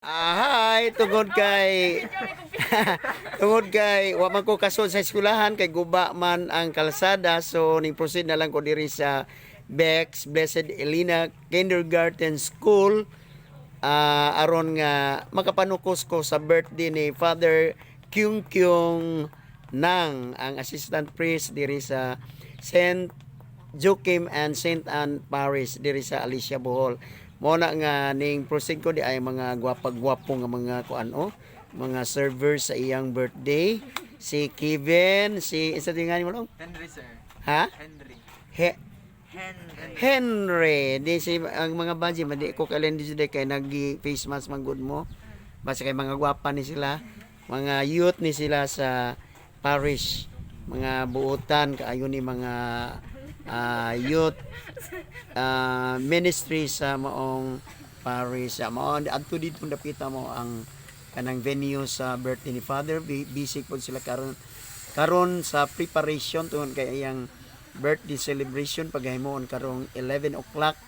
Hi, tungod kay tungod kay wa man ko kasod sa eskwelahan kay guba man ang kalsada, so ning proceed na lang ko diri sa Bex Blessed Elena Kindergarten School, aron nga makapanukos ko sa birthday ni Father Kyung Kyung Nang, ang assistant priest diri sa Saint Joachim and Saint Anne Parish diri sa Alicia, Bohol. Mo na nga ning proceed ko di ay mga gwapag-gwapo nga mga kuan mga servers sa iyang birthday. Si Kevin, si isa tingani mo long? Henry, sir. Ha? Henry. He, Henry. Henry, di si ang mga banji madi ko kailan di sila kay nagi face mask man good mo. Basta kay mga gwapa ni sila, mga youth ni sila sa parish, mga buutan kaayo ni mga youth ministry sa maong parish. Mao adto dito dapita mo ang kanang venue sa birthday ni Father. Busy po sila karon sa preparation tungod kay iyang birthday celebration paghimuon karong 11 o'clock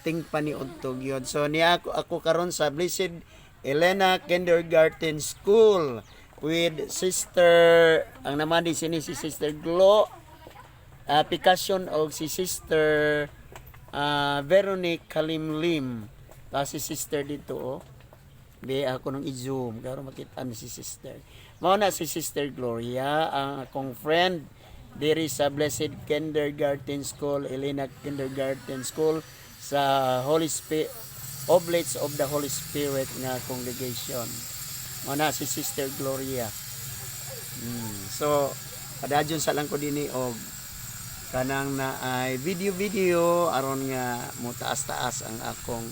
ting paniudtog yun. So niya ako karon sa Blessed Elena Kindergarten School with Sister, ang naman di sini si Sister Glo Application og si Sister Veronique Kalimlim. Si Sister dito Be ako nung i-zoom karon makita ni si Sister. Mao na si Sister Gloria, ang akong friend diri sa Blessed Kindergarten School, Elena Kindergarten School sa Holy Spirit Oblates of the Holy Spirit nga congregation. Mao na si Sister Gloria. So kadadyon sa lang ko dinhi og kanang na ay video aron nga mo taas-taas ang akong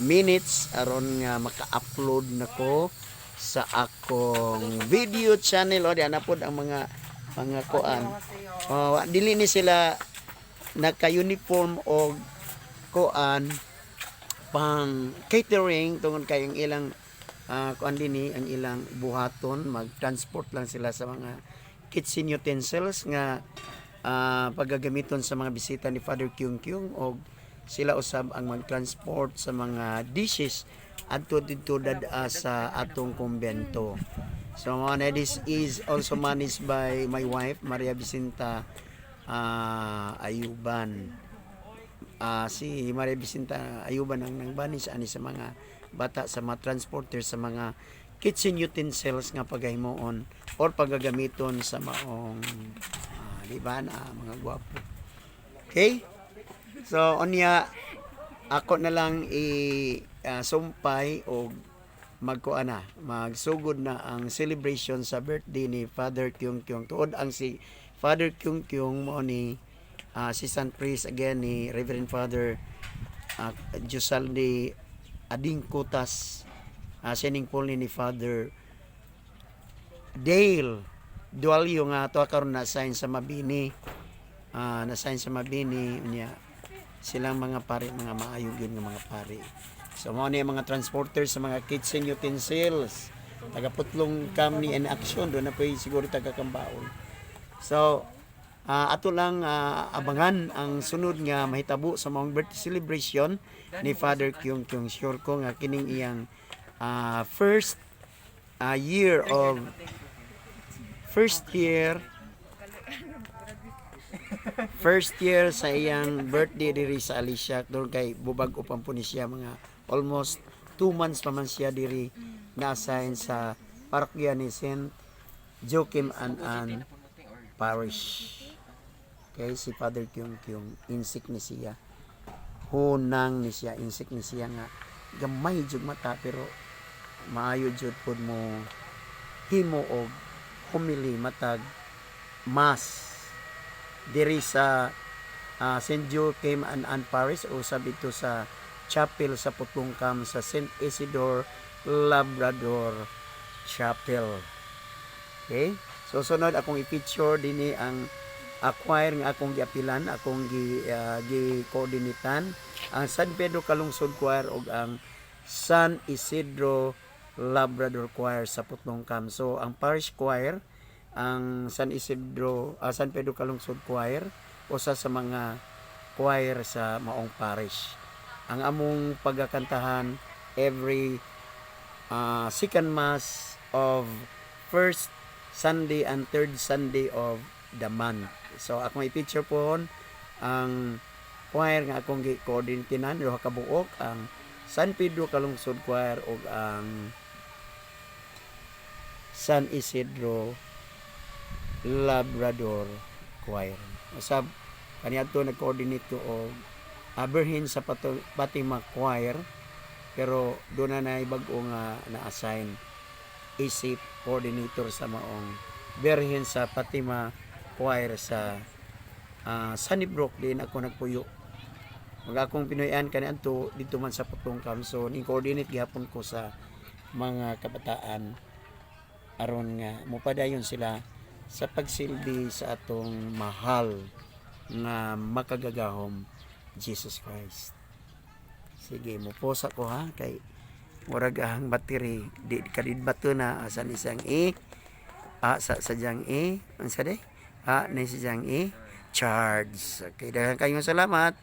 minutes aron nga maka-upload nako sa akong video channel. O di ana pod ang mga kuan. Dili ni sila naka-uniform og kuan pang catering tungod kay ang ilang kuan dinhi ang ilang buhaton, mag-transport lang sila sa mga kitchen utensils nga paggagamiton sa mga bisita ni Father Kyung Kyung, og sila usab ang mag-transport sa mga dishes adto dito sa atong kumbento. So this is also managed by my wife Maria Vicenta Ayuban. Si Maria Vicenta Ayuban ang nangbanis ani sa mga bata, sa mga transporter, sa mga kitchen utensils nga paghimuon or paggagamiton sa maong di ba na mga gwapo. Okay? So onya ako na lang sumpay o magsugod na ang celebration sa birthday ni Father Kyung Kyung. Tuod ang si Father Kyung Kyung mo ni Assistant Priest again ni Reverend Father Josaldi Ading Kutas, sining po ni Father Dale Dualio nga to karon na-assign sa Mabini. Na-assign sa Mabini niya silang mga pari, mga maayog yun nga mga pari. So mo ni mga transporters sa mga kitchen utensils, taga-putlong kam ni in action do na pay siguro taga-kambaon. So ato lang abangan ang sunod nga mahitabo sa mga birthday celebration ni Father Kyung Kyung. Sure ko nga kining iyang first year sa iyang birthday diri sa Alicia. Doon kay bubag upan po ni siya, mga almost 2 months pa man siya diri na-assign sa parokya ni Saint Joachim and Anne Parish. Okay, si Father Kyung Kyung insik ni siya, hunang ni siya, insik ni siya nga gamay jud mata pero maayo jud pod mo himo og humili matag mass diri sa St. Joachim and Anne Parish o sabi ito sa chapel sa Putlongkam sa St. Isidore Labrador Chapel. Okay? So sunod akong i-feature dinhi ang choir nga akong giapilan, akong gi-coordinatean ang San Pedro Kalungsod Choir ug ang San Isidro Labrador Choir sa Putlongkam. So ang parish choir ang San Pedro Kalungsod Choir, usa sa mga choir sa maong parish. Ang among pagkakantahan every second mass of first Sunday and third Sunday of the month. So akong i-picture po ang choir nga akong gi-coordinatenan duha ka buok, ang San Pedro Kalungsod Choir ug ang San Isidro Labrador Choir. Usab kaniadto nag-coordinate ko og Aberhin sa Fatima Choir, pero doon na bag-o nga na-assign isip coordinator sa maong Berhin sa Fatima Choir sa Sunnybrook. Din ako nagpuyo. Mag akong Pinoyan kaniadto dito man sa Putong Kamso, ni coordinate gihapon ko sa mga kabataan aron nga mopadayon sila sa pagsilbi sa atong mahal nga makagagahom Jesus Christ. Sige, mupos ako ha kay murag ahang battery di kadidbato na asan isang sa sadyang ang sa day na sadyang charge. Okay, daghang kayong salamat.